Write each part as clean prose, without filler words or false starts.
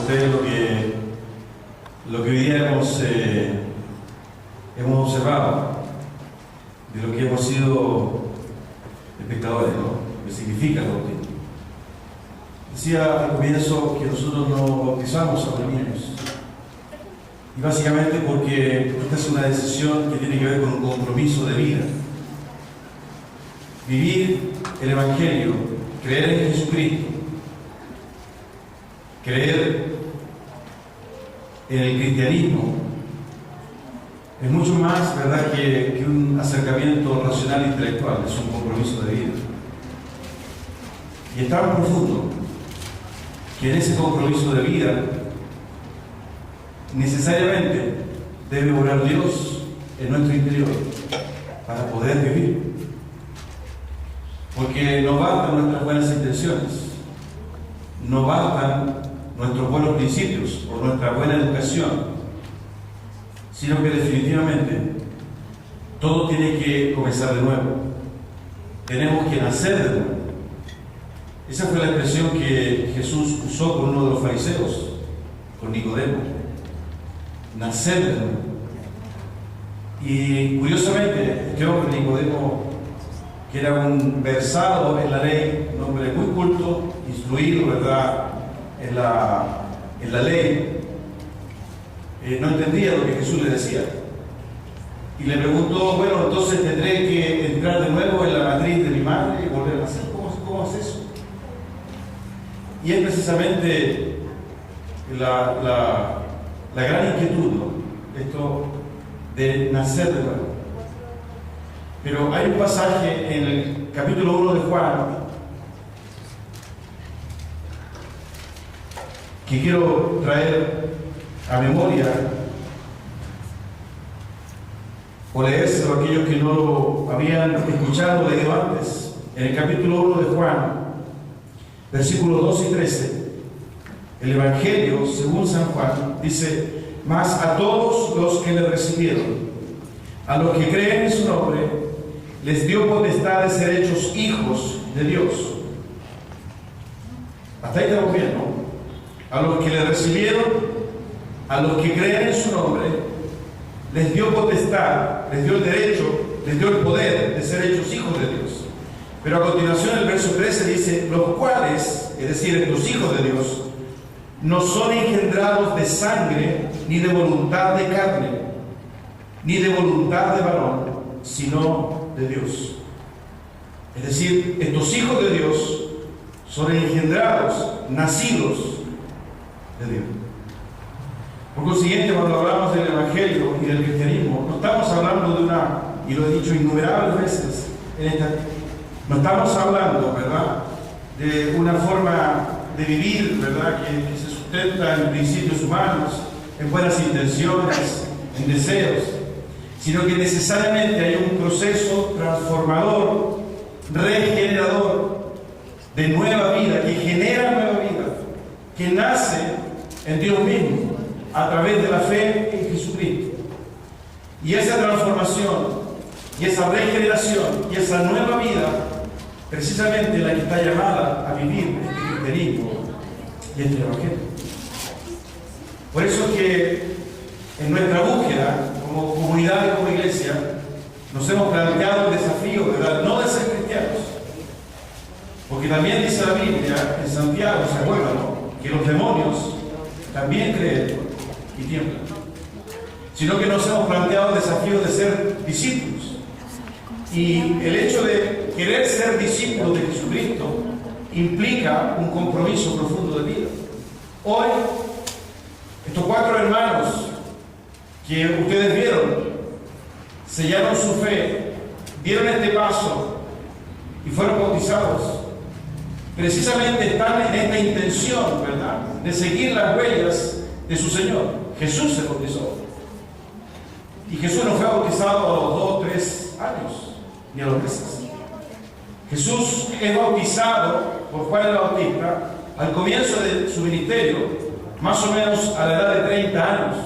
ustedes lo que hoy día hemos observado, de lo que hemos sido espectadores, ¿no? Lo que significa el bautismo. Decía al comienzo que nosotros no bautizamos a los niños, y básicamente porque esta es una decisión que tiene que ver con un compromiso de vida. Vivir el Evangelio, creer en Jesucristo, creer en el cristianismo, es mucho más, ¿verdad?, que un acercamiento racional e intelectual, es un compromiso de vida. Y es tan profundo que en ese compromiso de vida necesariamente debe orar Dios en nuestro interior para poder vivir. Porque no bastan nuestras buenas intenciones, no bastan nuestros buenos principios o nuestra buena educación, sino que definitivamente todo tiene que comenzar de nuevo. Tenemos que nacer de nuevo. Esa fue la expresión que Jesús usó con uno de los fariseos, con Nicodemo. Nacer de nuevo. Y curiosamente, este hombre, Nicodemo, que era un versado en la ley, un hombre muy culto, instruido, ¿verdad?, en la ley, no entendía lo que Jesús le decía. Y le preguntó, bueno, entonces tendré que entrar de nuevo en la matriz de mi madre y volver a nacer. ¿Cómo es eso? Y es precisamente la gran inquietud, ¿no?, esto de nacer de nuevo. Pero hay un pasaje en el capítulo 1 de Juan que quiero traer a memoria o leérselo a aquellos que no lo habían escuchado o leído antes. En el capítulo 1 de Juan, versículos 12 y 13, el Evangelio según San Juan dice: mas a todos los que le recibieron, a los que creen en su nombre, les dio potestad de ser hechos hijos de Dios. Hasta ahí estamos bien, ¿no? A los que le recibieron, a los que creen en su nombre, les dio potestad, les dio el derecho, les dio el poder de ser hechos hijos de Dios. Pero a continuación el verso 13 dice: los cuales, es decir, los hijos de Dios, no son engendrados de sangre, ni de voluntad de carne, ni de voluntad de varón, sino de Dios. Es decir, estos hijos de Dios son engendrados, nacidos de Dios. Por consiguiente, cuando hablamos del Evangelio y del cristianismo, no estamos hablando de una, y lo he dicho innumerables veces no estamos hablando, ¿verdad?, de una forma de vivir, ¿verdad?, que se sustenta en principios humanos, en buenas intenciones, en deseos, sino que necesariamente hay un proceso transformador, regenerador, de nueva vida, que genera nueva vida, que nace en Dios mismo, a través de la fe en Jesucristo. Y esa transformación, y esa regeneración, y esa nueva vida, precisamente la que está llamada a vivir este cristianismo y este Evangelio. Por eso es que en nuestra búsqueda, como comunidad y como iglesia, nos hemos planteado el desafío, ¿verdad?, no de ser cristianos, porque también dice la Biblia en Santiago, ¿se acuerdan, no?, que los demonios también creen y tiemblan, sino que nos hemos planteado el desafío de ser discípulos. Y el hecho de querer ser discípulos de Jesucristo implica un compromiso profundo de vida. Hoy, estos 4 hermanos que ustedes vieron, sellaron su fe, dieron este paso y fueron bautizados. Precisamente están en esta intención, ¿verdad?, de seguir las huellas de su Señor. Jesús se bautizó. Y Jesús no fue bautizado a los 2 o 3 años, ni a los meses. Jesús es bautizado por Juan el Bautista al comienzo de su ministerio, más o menos a la edad de 30 años.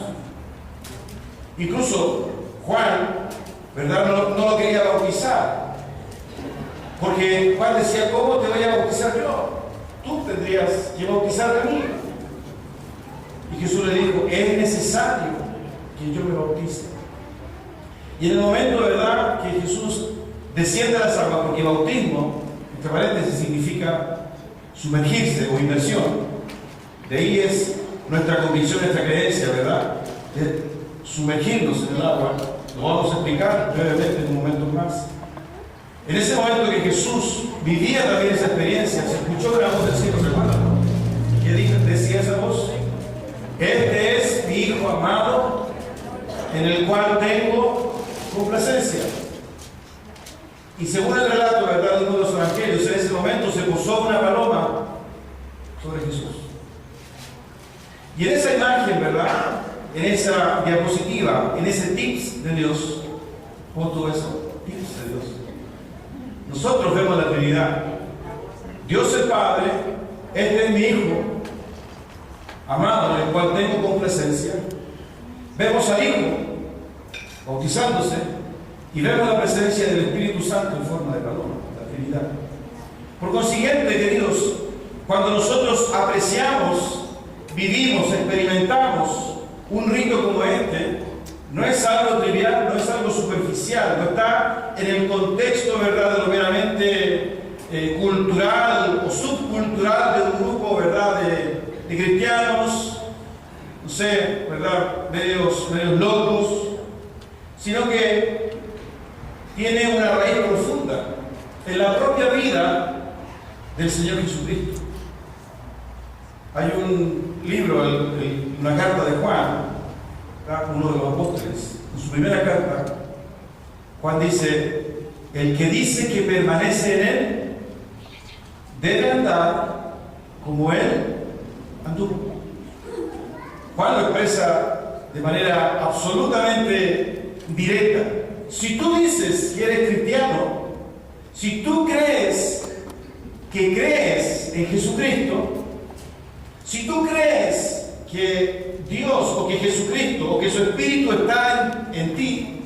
Incluso Juan, ¿verdad?, no lo quería bautizar, porque Juan decía: ¿cómo te voy a bautizar yo? Tú tendrías que bautizarme a mí. Jesús le dijo, es necesario que yo me bautice. Y en el momento, ¿verdad?, que Jesús desciende a las aguas, porque bautismo, entre paréntesis, significa sumergirse o inmersión. De ahí es nuestra convicción, nuestra creencia, ¿verdad?, de sumergirnos en el agua. Lo vamos a explicar brevemente en un momento más. En ese momento que Jesús vivía también esa experiencia, se escuchó una voz del cielo, ¿recuerdan? ¿Qué decía esa voz? Este es mi Hijo amado, en el cual tengo complacencia. Y según el relato, ¿verdad?, de uno de los evangelios, en ese momento se posó una paloma sobre Jesús. Y en esa imagen, ¿verdad?, en esa diapositiva, en ese tips de Dios, pon todo eso, tips de Dios. Nosotros vemos la Trinidad. Dios el Padre, este es mi Hijo amado, en el cual tengo complacencia. Vemos al Hijo bautizándose y vemos la presencia del Espíritu Santo en forma de paloma, la Trinidad. Por consiguiente, queridos, cuando nosotros apreciamos, vivimos, experimentamos un rito como este, no es algo trivial, no es algo superficial, no está en el contexto, ¿verdad?, de lo meramente cultural o subcultural de un grupo, ¿verdad?, de cristianos, no sé, ¿verdad?, medios locos, sino que tiene una raíz profunda en la propia vida del Señor Jesucristo. Hay un libro, una carta de Juan, uno de los apóstoles, en su primera carta, Juan dice, el que dice que permanece en Él, debe andar como Él anduvo. Juan lo expresa de manera absolutamente directa. Si tú dices que eres cristiano, si tú crees que crees en Jesucristo, si tú crees que Dios o que Jesucristo o que su Espíritu está en ti,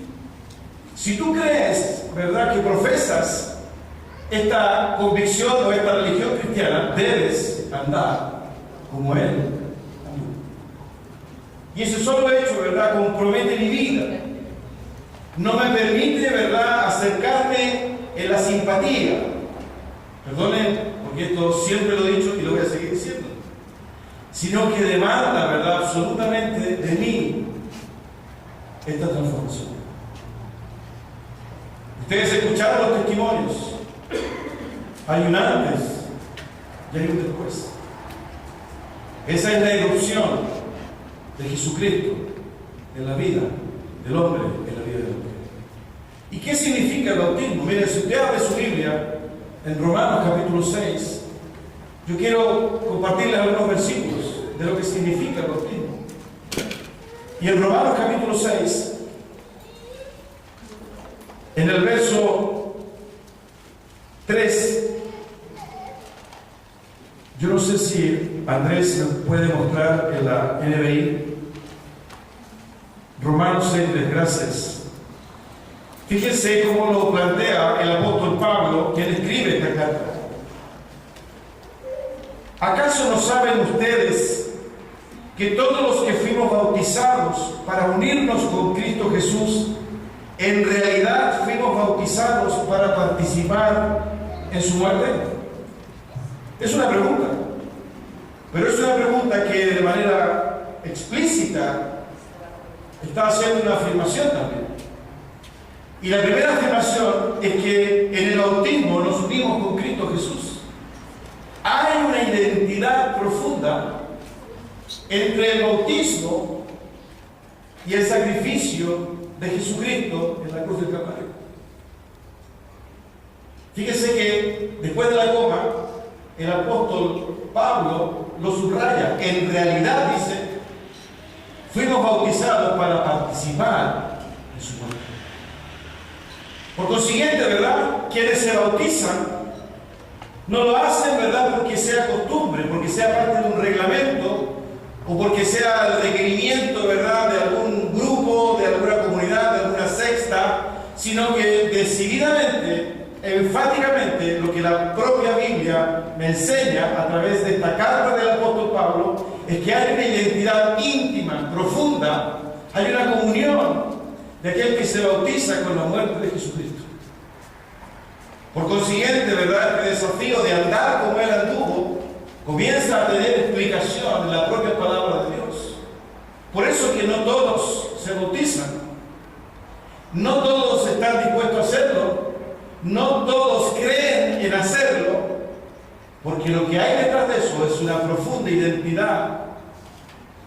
si tú crees, ¿verdad?, que profesas esta convicción o esta religión cristiana, debes andar como Él anduvo. Y ese solo hecho, ¿verdad?, compromete mi vida. No me permite, ¿verdad?, acercarme en la simpatía. Perdonen, porque esto siempre lo he dicho y lo voy a seguir diciendo. Sino que demanda, ¿verdad?, absolutamente de mí esta transformación. Ustedes escucharon los testimonios. Hay un antes y hay un después. Esa es la erupción de Jesucristo en la vida del hombre, en la vida del hombre. ¿Y qué significa el bautismo? Miren, si usted abre su Biblia en Romanos capítulo 6, yo quiero compartirles algunos versículos de lo que significa el bautismo. Y en Romanos capítulo 6, en el verso 3, yo no sé si Andrés me puede mostrar en la NBI. Romanos 6, gracias. Fíjense cómo lo plantea el apóstol Pablo, quien escribe esta carta. ¿Acaso no saben ustedes que todos los que fuimos bautizados para unirnos con Cristo Jesús, en realidad fuimos bautizados para participar en su muerte? Es una pregunta, pero es una pregunta que de manera explícita está haciendo una afirmación también. Y la primera afirmación es que en el bautismo nos unimos con Cristo Jesús. Hay una identidad profunda entre el bautismo y el sacrificio de Jesucristo en la cruz del Calvario. Fíjese que después de la coma, el apóstol Pablo lo subraya. En realidad, dice, fuimos bautizados para participar en su muerte. Por consiguiente, ¿verdad?, quienes se bautizan no lo hacen, ¿verdad?, porque sea costumbre, porque sea parte de un reglamento o porque sea el requerimiento, ¿verdad?, de algún grupo, de alguna comunidad, de alguna secta, sino que decididamente, enfáticamente, lo que la propia Biblia me enseña a través de esta carta del apóstol Pablo es que hay una identidad íntima, profunda, hay una comunión de aquel que se bautiza con la muerte de Jesucristo. Por consiguiente, ¿verdad?, este desafío de andar como Él anduvo comienza a tener explicación en la propia palabra de Dios. Por eso que no todos se bautizan, no todos están dispuestos a hacerlo, no todos creen en hacerlo, porque lo que hay detrás de eso es una profunda identidad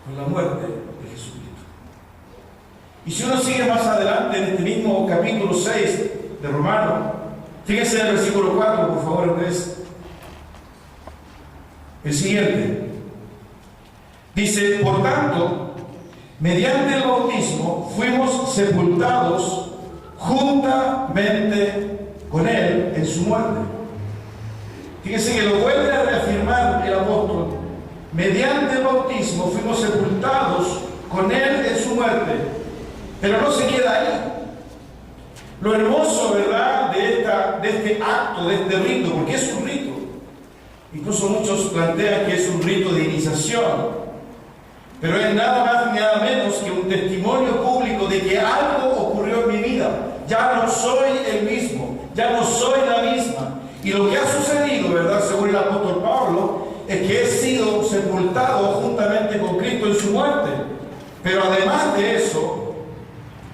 con la muerte de Jesucristo. Y si uno sigue más adelante en este mismo capítulo 6 de Romanos, fíjense en el versículo 4, por favor, Andrés. El siguiente. Dice, por tanto, mediante el bautismo fuimos sepultados juntamente con Él en su muerte. Fíjense que lo vuelve a reafirmar el apóstol. Mediante el bautismo fuimos sepultados con Él en su muerte. Pero no se queda ahí. Lo hermoso, ¿verdad?, de este acto, de este rito, porque es un rito. Incluso muchos plantean que es un rito de iniciación, pero es nada más ni nada menos que un testimonio público de que algo ocurrió en mi vida. Ya no soy el mismo, ya no soy la misma. Y lo que ha sucedido, ¿verdad?, según el apóstol Pablo, es que he sido sepultado juntamente con Cristo en su muerte. Pero además de eso,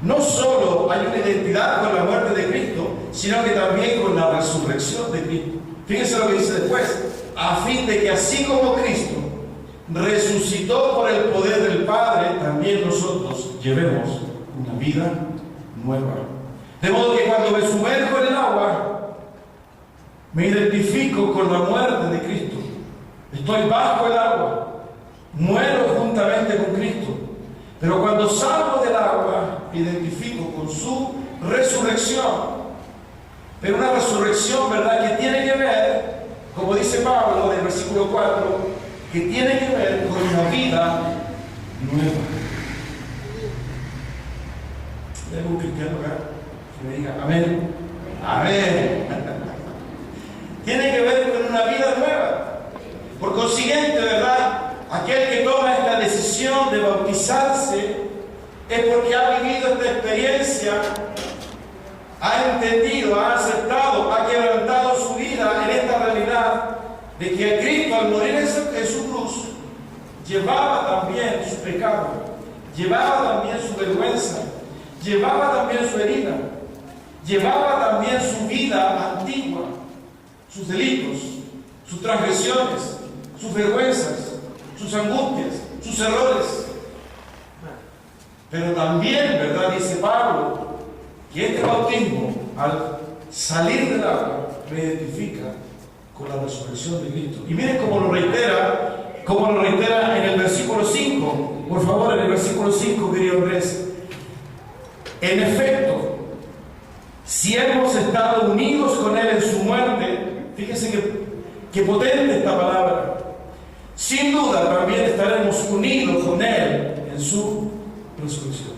no solo hay una identidad con la muerte de Cristo, sino que también con la resurrección de Cristo. Fíjense lo que dice después, a fin de que así como Cristo resucitó por el poder del Padre, también nosotros llevemos una vida nueva. De modo que cuando me sumerjo en el agua, me identifico con la muerte de Cristo. Estoy bajo el agua, muero juntamente con Cristo. Pero cuando salgo del agua, me identifico con su resurrección. Pero una resurrección, ¿verdad?, que tiene que ver, como dice Pablo en el versículo 4, que tiene que ver con una vida nueva. ¿Hay algún cristiano acá que me diga amén? Amén. Tiene que ver con una vida nueva. Por consiguiente, ¿verdad?, aquel que toma esta decisión de bautizarse es porque ha vivido esta experiencia, ha entendido, ha aceptado, ha quebrantado su vida en esta realidad de que Cristo, al morir en su cruz, llevaba también su pecado, llevaba también su vergüenza, llevaba también su herida, llevaba también su vida antigua, sus delitos, sus transgresiones, sus vergüenzas, sus angustias, sus errores. Pero también, ¿verdad?, dice Pablo, que este bautismo, al salir del agua, me identifica con la resurrección de Cristo. Y miren cómo lo reitera en el versículo 5. Por favor, en el versículo 5, querido Andrés. En efecto, si hemos estado unidos con Él en su muerte, fíjense que potente esta palabra, sin duda también estaremos unidos con Él en su resurrección.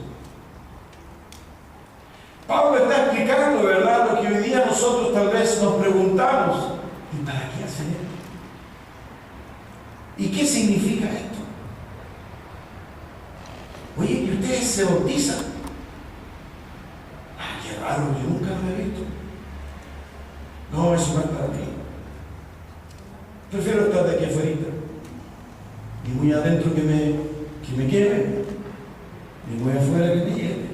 Pablo está explicando, ¿verdad?, lo que hoy día nosotros tal vez nos preguntamos: ¿y para qué hacen esto? ¿Y qué significa esto? Oye, ¿y ustedes se bautizan? Ah, qué raro, yo nunca lo he visto. No, eso no es para mí. Prefiero estar de aquí afuera, ni muy adentro que me queme, ni muy afuera que me llene.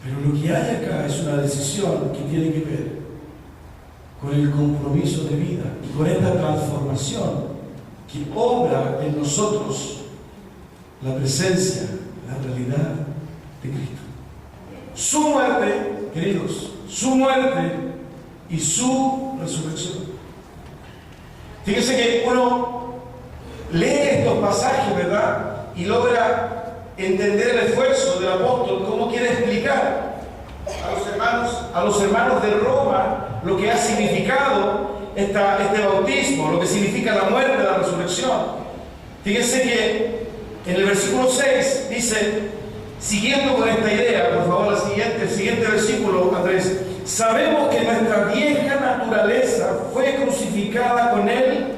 Pero lo que hay acá es una decisión que tiene que ver con el compromiso de vida y con esta transformación que obra en nosotros la presencia, la realidad de Cristo. Su muerte, queridos, su muerte y su resurrección. Fíjense que uno lee estos pasajes, ¿verdad?, y logra entender el esfuerzo del apóstol, cómo quiere explicar a los hermanos de Roma lo que ha significado este bautismo, lo que significa la muerte, la resurrección. Fíjense que en el versículo 6 dice, siguiendo con esta idea, por favor, el siguiente versículo, Andrés: sabemos que nuestra vieja naturaleza fue crucificada con Él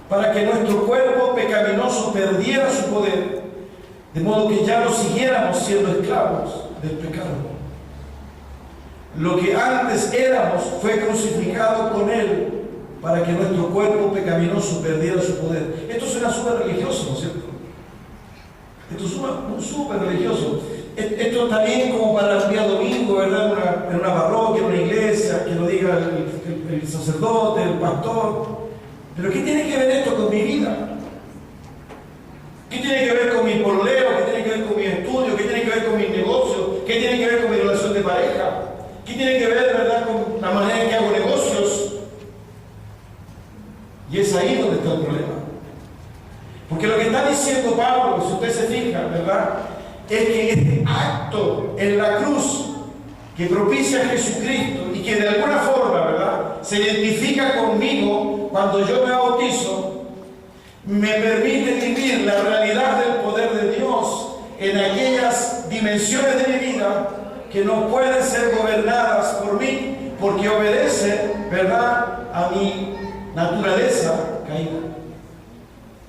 para que nuestro cuerpo pecaminoso perdiera su poder, de modo que ya no siguiéramos siendo esclavos del pecado. Lo que antes éramos fue crucificado con Él, para que nuestro cuerpo pecaminoso perdiera su poder. Esto suena súper religioso, ¿no es cierto? Esto suena súper religioso. Esto está bien como para el día domingo, ¿verdad? En una parroquia, en una iglesia, que lo diga el sacerdote, el pastor. Pero ¿qué tiene que ver esto con mi vida? ¿Qué tiene que ver con mi pololeo? ¿Qué tiene que ver con mi estudio? ¿Qué tiene que ver con mi negocio? ¿Qué tiene que ver con mi relación de pareja? ¿Qué tiene que ver, verdad, con la manera en que hago negocios? Y es ahí donde está el problema. Porque lo que está diciendo Pablo, si usted se fija, ¿verdad?, es que este acto en la cruz que propicia a Jesucristo y que de alguna forma, ¿verdad?, se identifica conmigo cuando yo me bautizo, me permite vivir la realidad del poder de Dios en aquellas dimensiones de mi vida que no pueden ser gobernadas por mí, porque obedecen, ¿verdad?, a mi naturaleza caída.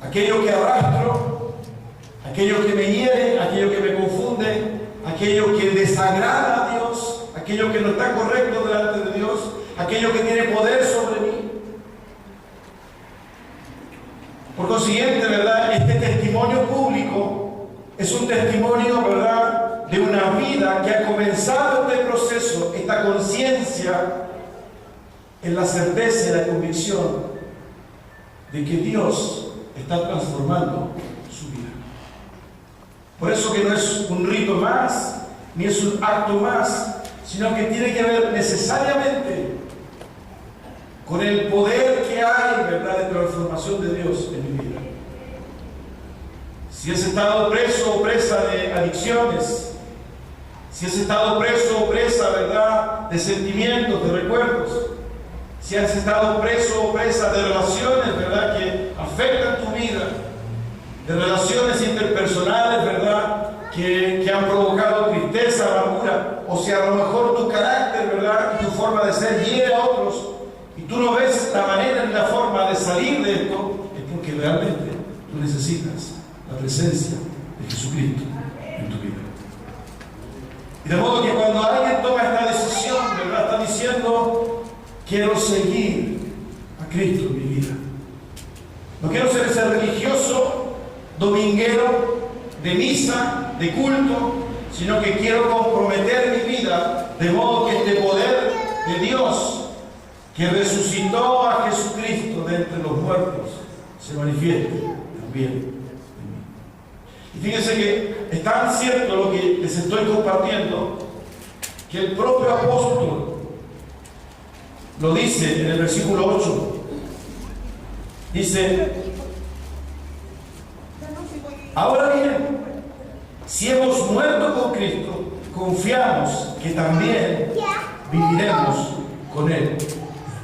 Aquello que arrastro, aquello que me hiere, aquello que me confunde, aquello que desagrada a Dios, aquello que no está correcto delante de Dios, aquello que tiene poder sobre mí. Por consiguiente, ¿verdad?, este testimonio público es un testimonio, ¿verdad?, de una vida que ha comenzado este proceso, esta conciencia, en la certeza y la convicción de que Dios está transformando su vida. Por eso que no es un rito más, ni es un acto más, sino que tiene que ver necesariamente con el poder que hay, ¿verdad?, de transformación de Dios en mi vida. Si has estado preso o presa de adicciones, si has estado preso o presa, ¿verdad?, de sentimientos, de recuerdos, si has estado preso o presa de relaciones, ¿verdad?, que afectan tu vida, de relaciones interpersonales, ¿verdad?, que han provocado tristeza, amargura, o si a lo mejor tu carácter, ¿verdad?, y tu forma de ser hiere a otros, y tú no ves la manera ni la forma de salir de esto, es porque realmente tú necesitas la presencia de Jesucristo en tu vida. Y de modo que cuando alguien toma esta decisión, ¿verdad?, está diciendo: quiero seguir a Cristo en mi vida. No quiero ser ese religioso, dominguero, de misa, de culto, sino que quiero comprometer mi vida de modo que este poder de Dios que resucitó a Jesucristo de entre los muertos se manifieste también en mí. Y fíjense que es tan cierto lo que les estoy compartiendo que el propio apóstol lo dice en el versículo 8. Dice: ahora bien, si hemos muerto con Cristo, confiamos que también viviremos con Él.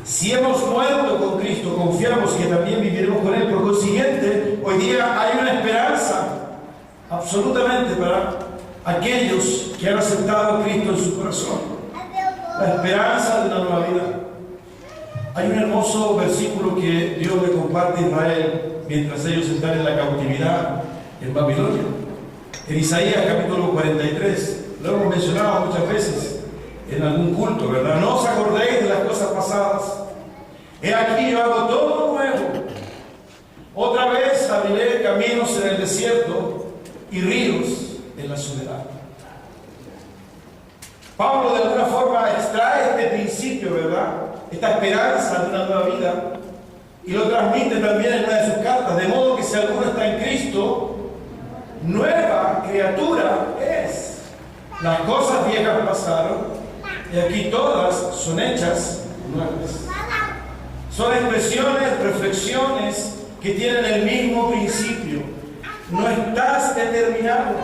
Si hemos muerto con Cristo, confiamos que también viviremos con Él. Por consiguiente, hoy día hay una esperanza absolutamente para aquellos que han aceptado a Cristo en su corazón. La esperanza de una nueva vida. Hay un hermoso versículo que Dios le comparte a Israel mientras ellos están en la cautividad en Babilonia. En Isaías capítulo 43, lo hemos mencionado muchas veces en algún culto, ¿verdad? No os acordéis de las cosas pasadas. He aquí yo hago todo nuevo. Otra vez abriré caminos en el desierto y ríos en la soledad. Pablo de alguna forma extrae este principio, ¿verdad?, esta esperanza de una nueva vida, y lo transmite también en una de sus cartas, de modo que si alguno está en Cristo, nueva criatura es. Las cosas viejas pasaron y aquí todas son hechas nuevas. Son expresiones, reflexiones que tienen el mismo principio. No estás determinado,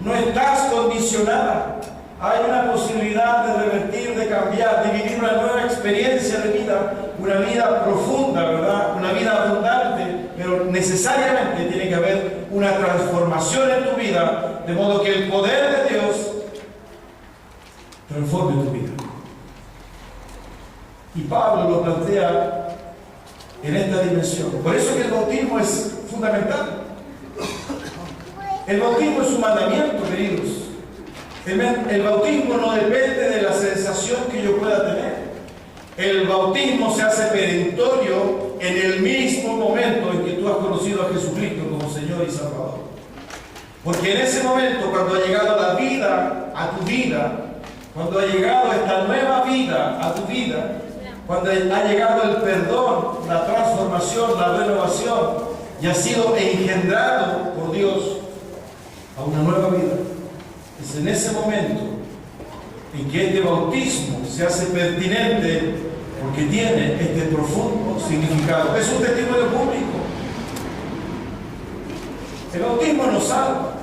no estás condicionada. Hay una posibilidad de revertir, de cambiar, de vivir una nueva experiencia de vida, una vida profunda, ¿verdad?, una vida abundante, pero necesariamente tiene que haber una transformación en tu vida, de modo que el poder de Dios transforme tu vida. Y Pablo lo plantea en esta dimensión. Por eso que el bautismo es fundamental. El bautismo es un mandamiento, queridos. El bautismo no depende de la sensación que yo pueda tener. El bautismo se hace perentorio en el mismo momento en que tú has conocido a Jesucristo como Señor y Salvador. Porque en ese momento, cuando ha llegado la vida a tu vida, cuando ha llegado esta nueva vida a tu vida, cuando ha llegado el perdón, la transformación, la renovación, y ha sido engendrado por Dios a una nueva vida, es en ese momento en que este bautismo se hace pertinente, porque tiene este profundo significado. Es un testimonio público. El bautismo nos salva.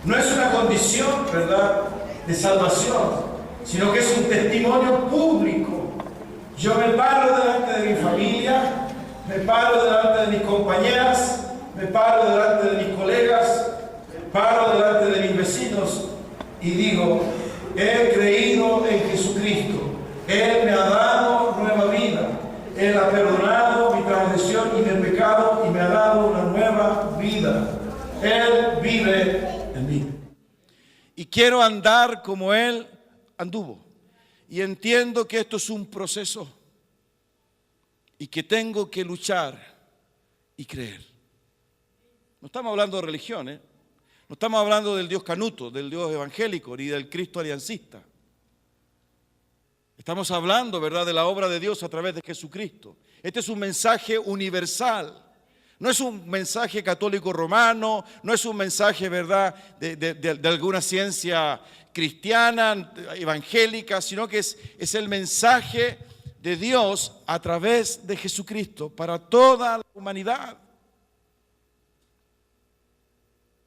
No es una condición, ¿verdad?, de salvación, sino que es un testimonio público. Yo me paro delante de mi familia, me paro delante de mis compañeras, me paro delante de mis colegas, me paro delante de mis vecinos y digo: he creído en Jesucristo. Él me ha dado nueva vida. Él ha perdonado mi transgresión y mi pecado y me ha dado una nueva vida. Él vive en mí. Y quiero andar como Él anduvo. Y entiendo que esto es un proceso y que tengo que luchar y creer. No estamos hablando de religión, no estamos hablando del Dios canuto, del Dios evangélico, ni del Cristo aliancista. Estamos hablando, ¿verdad?, de la obra de Dios a través de Jesucristo. Este es un mensaje universal. No es un mensaje católico romano, no es un mensaje, ¿verdad?, de alguna ciencia cristiana, evangélica, sino que es el mensaje de Dios a través de Jesucristo para toda la humanidad.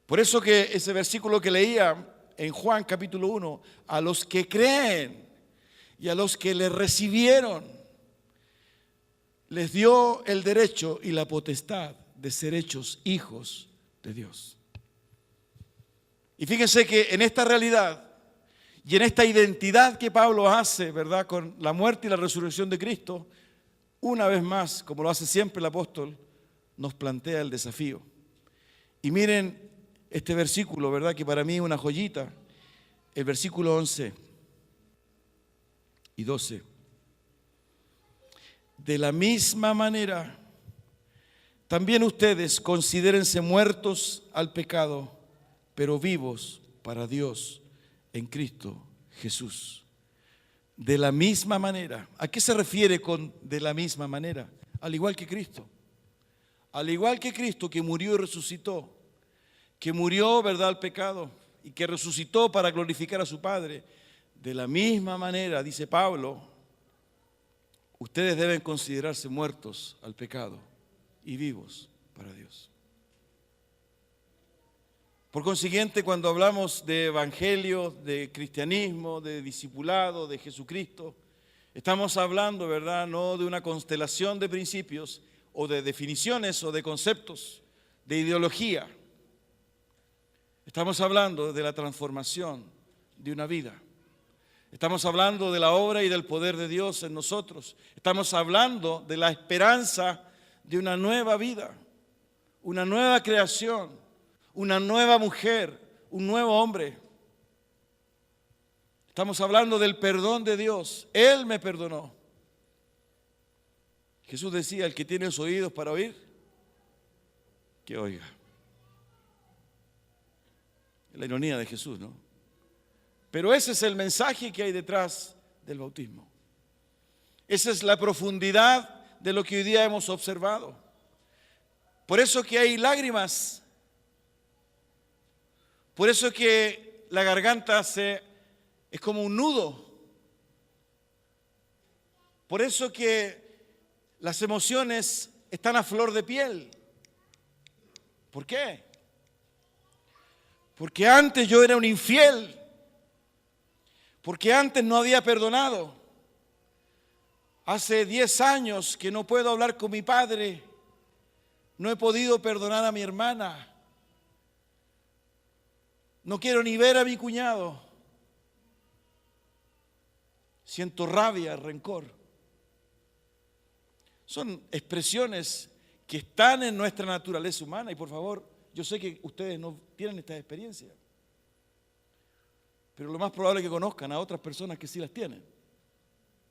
Por eso que ese versículo que leía en Juan capítulo 1, a los que creen y a los que le recibieron, les dio el derecho y la potestad de ser hechos hijos de Dios. Y fíjense que en esta realidad y en esta identidad que Pablo hace, ¿verdad?, con la muerte y la resurrección de Cristo, una vez más, como lo hace siempre el apóstol, nos plantea el desafío. Y miren este versículo, ¿verdad?, que para mí es una joyita, el versículo 11 y 12. De la misma manera, también ustedes considérense muertos al pecado, pero vivos para Dios en Cristo Jesús. De la misma manera. ¿A qué se refiere con de la misma manera? Al igual que Cristo. Al igual que Cristo, que murió y resucitó, que murió, ¿verdad?, al pecado y que resucitó para glorificar a su Padre. De la misma manera, dice Pablo, ustedes deben considerarse muertos al pecado y vivos para Dios. Por consiguiente, cuando hablamos de evangelio, de cristianismo, de discipulado, de Jesucristo, estamos hablando, ¿verdad?, no de una constelación de principios o de definiciones o de conceptos, de ideología. Estamos hablando de la transformación de una vida. Estamos hablando de la obra y del poder de Dios en nosotros. Estamos hablando de la esperanza de una nueva vida, una nueva creación, una nueva mujer, un nuevo hombre. Estamos hablando del perdón de Dios. Él me perdonó. Jesús decía: el que tiene los oídos para oír, que oiga. Es la ironía de Jesús, ¿no? Pero ese es el mensaje que hay detrás del bautismo. Esa es la profundidad de lo que hoy día hemos observado. Por eso que hay lágrimas. Por eso que la garganta es como un nudo. Por eso que las emociones están a flor de piel. ¿Por qué? Porque antes yo era un infiel. Porque antes no había perdonado. Hace 10 años que no puedo hablar con mi padre. No he podido perdonar a mi hermana. No quiero ni ver a mi cuñado. Siento rabia, rencor. Son expresiones que están en nuestra naturaleza humana y por favor, yo sé que ustedes no tienen esta experiencia, pero lo más probable es que conozcan a otras personas que sí las tienen,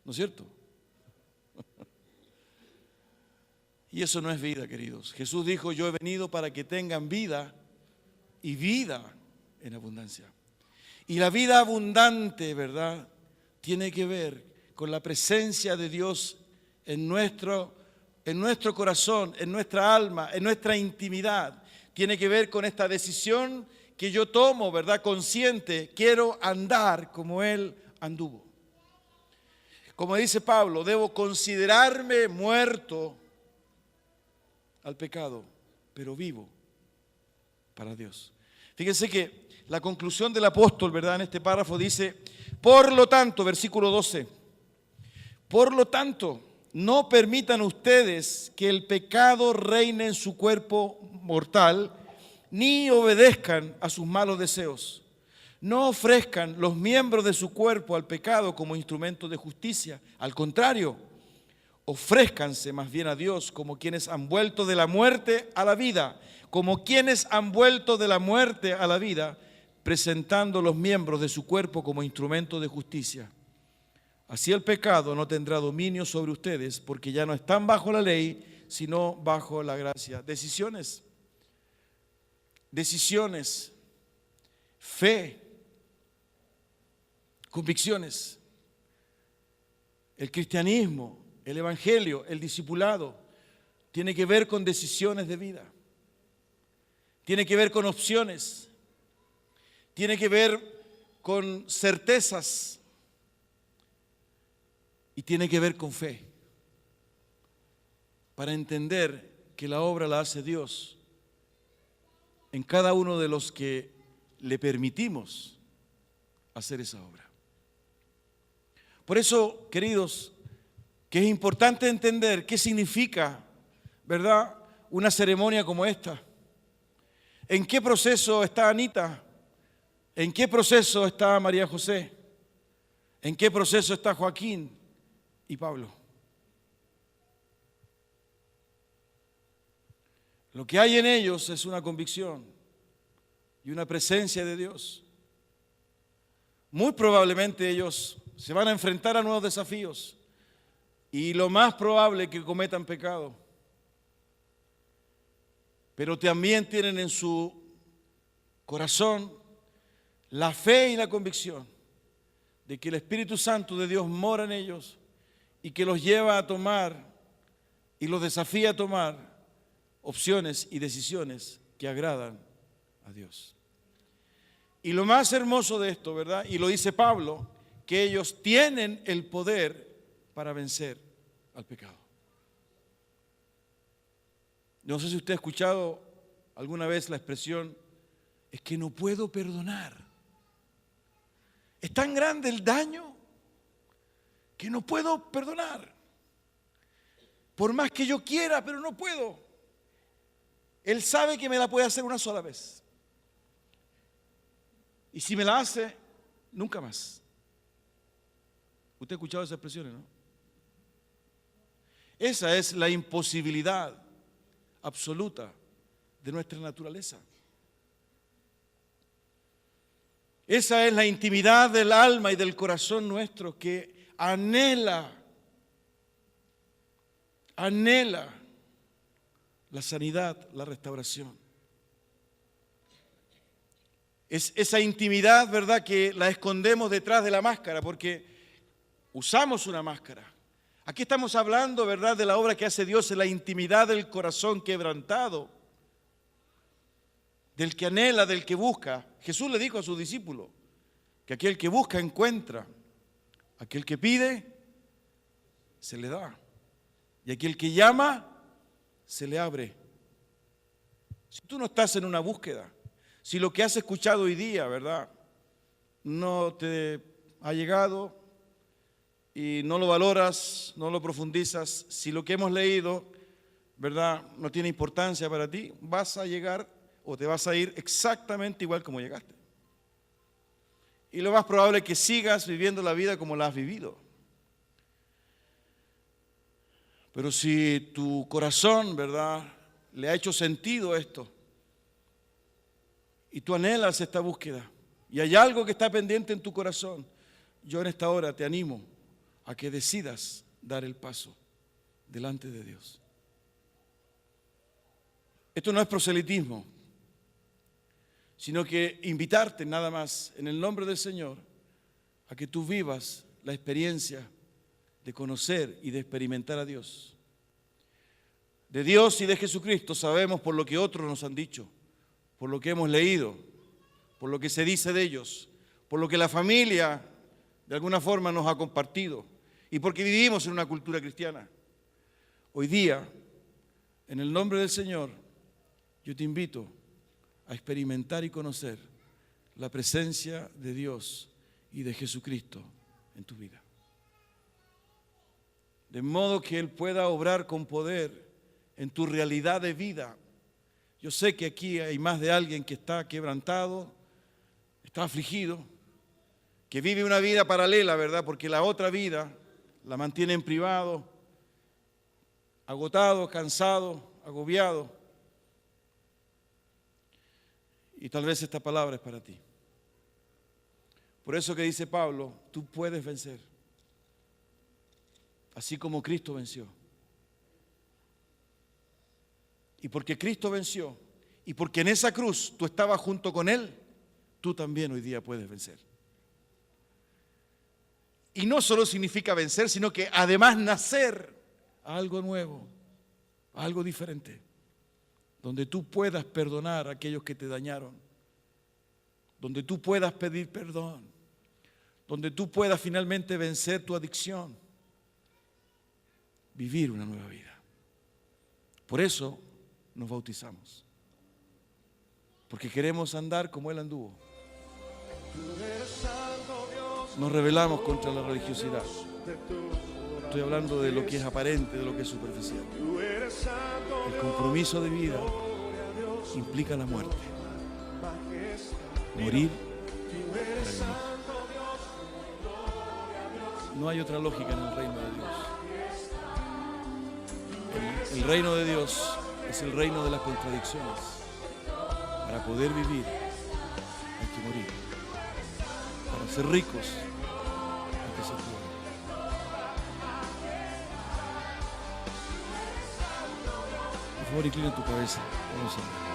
¿no es cierto? Y eso no es vida, queridos. Jesús dijo, yo he venido para que tengan vida y vida en abundancia. Y la vida abundante, ¿verdad?, tiene que ver con la presencia de Dios en nuestro corazón, en nuestra alma, en nuestra intimidad. Tiene que ver con esta decisión que yo tomo, ¿verdad?, consciente. Quiero andar como Él anduvo. Como dice Pablo, debo considerarme muerto al pecado, pero vivo para Dios. Fíjense que la conclusión del apóstol, ¿verdad?, en este párrafo dice, por lo tanto, versículo 12, por lo tanto, no permitan ustedes que el pecado reine en su cuerpo mortal, ni obedezcan a sus malos deseos. No ofrezcan los miembros de su cuerpo al pecado como instrumento de justicia. Al contrario, ofrézcanse más bien a Dios como quienes han vuelto de la muerte a la vida, como quienes han vuelto de la muerte a la vida, presentando los miembros de su cuerpo como instrumento de justicia. Así el pecado no tendrá dominio sobre ustedes, porque ya no están bajo la ley, sino bajo la gracia. Decisiones, fe, convicciones. El cristianismo, el evangelio, el discipulado, tiene que ver con decisiones de vida. Tiene que ver con opciones. Tiene que ver con certezas. Y tiene que ver con fe. Para entender que la obra la hace Dios en cada uno de los que le permitimos hacer esa obra. Por eso, queridos, que es importante entender qué significa, ¿verdad?, una ceremonia como esta. ¿En qué proceso está Anita? ¿En qué proceso está María José? ¿En qué proceso está Joaquín y Pablo? Lo que hay en ellos es una convicción y una presencia de Dios. Muy probablemente ellos se van a enfrentar a nuevos desafíos y lo más probable es que cometan pecado. Pero también tienen en su corazón la fe y la convicción de que el Espíritu Santo de Dios mora en ellos y que los lleva a tomar y los desafía a tomar opciones y decisiones que agradan a Dios. Y lo más hermoso de esto, ¿verdad?, y lo dice Pablo, que ellos tienen el poder para vencer al pecado. No sé si usted ha escuchado alguna vez la expresión, es que no puedo perdonar. Es tan grande el daño que no puedo perdonar. Por más que yo quiera, pero no puedo. Él sabe que me la puede hacer una sola vez. Y si me la hace, nunca más. ¿Usted ha escuchado esas expresiones, no? Esa es la imposibilidad absoluta de nuestra naturaleza. Esa es la intimidad del alma y del corazón nuestro que anhela la sanidad, la restauración. Es esa intimidad, ¿verdad?, que la escondemos detrás de la máscara, porque usamos una máscara. Aquí estamos hablando, ¿verdad?, de la obra que hace Dios en la intimidad del corazón quebrantado, del que anhela, del que busca. Jesús le dijo a sus discípulos que aquel que busca encuentra, aquel que pide se le da, y aquel que llama se le abre. Si tú no estás en una búsqueda, si lo que has escuchado hoy día, ¿verdad?, no te ha llegado y no lo valoras, no lo profundizas, si lo que hemos leído, ¿verdad?, no tiene importancia para ti, vas a llegar o te vas a ir exactamente igual como llegaste. Y lo más probable es que sigas viviendo la vida como la has vivido. Pero si tu corazón, ¿verdad?, le ha hecho sentido esto, y tú anhelas esta búsqueda, y hay algo que está pendiente en tu corazón, yo en esta hora te animo a que decidas dar el paso delante de Dios. Esto no es proselitismo, sino que invitarte nada más en el nombre del Señor a que tú vivas la experiencia de conocer y de experimentar a Dios. De Dios y de Jesucristo sabemos por lo que otros nos han dicho, por lo que hemos leído, por lo que se dice de ellos, por lo que la familia de alguna forma nos ha compartido y porque vivimos en una cultura cristiana. Hoy día, en el nombre del Señor, yo te invito a experimentar y conocer la presencia de Dios y de Jesucristo en tu vida. De modo que Él pueda obrar con poder en tu realidad de vida. Yo sé que aquí hay más de alguien que está quebrantado, está afligido, que vive una vida paralela, ¿verdad? Porque la otra vida la mantiene en privado, agotado, cansado, agobiado. Y tal vez esta palabra es para ti. Por eso que dice Pablo, tú puedes vencer, así como Cristo venció. Y porque Cristo venció, y porque en esa cruz tú estabas junto con Él, tú también hoy día puedes vencer. Y no solo significa vencer, sino que además nacer a algo nuevo, a algo diferente, donde tú puedas perdonar a aquellos que te dañaron, donde tú puedas pedir perdón, donde tú puedas finalmente vencer tu adicción, vivir una nueva vida. Por eso nos bautizamos, porque queremos andar como Él anduvo. Nos rebelamos contra la religiosidad. Estoy hablando de lo que es aparente, de lo que es superficial. El compromiso de vida implica la muerte. Morir para vivir. No hay otra lógica en el reino de Dios. El reino de Dios es el reino de las contradicciones. Para poder vivir hay que morir. Para ser ricos hay que ser pobres. Por favor, inclina tu cabeza. Vamos a ver.